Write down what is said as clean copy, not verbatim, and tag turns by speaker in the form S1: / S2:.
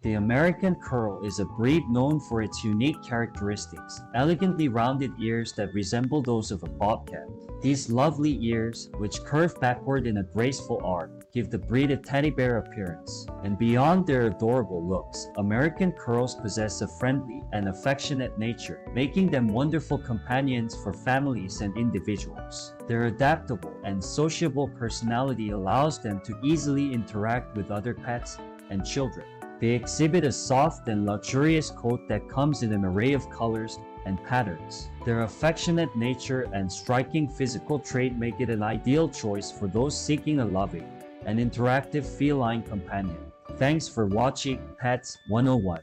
S1: The American Curl is a breed known for its unique characteristics, elegantly rounded ears that resemble those of a bobcat. These lovely ears, which curve backward in a graceful arc, give the breed a teddy bear appearance. And beyond their adorable looks, American Curls possess a friendly and affectionate nature, making them wonderful companions for families and individuals. Their adaptable and sociable personality allows them to easily interact with other pets and children. They exhibit a soft and luxurious coat that comes in an array of colors and patterns. Their affectionate nature and striking physical trait make it an ideal choice for those seeking a loving and interactive feline companion. Thanks for watching Pets 101.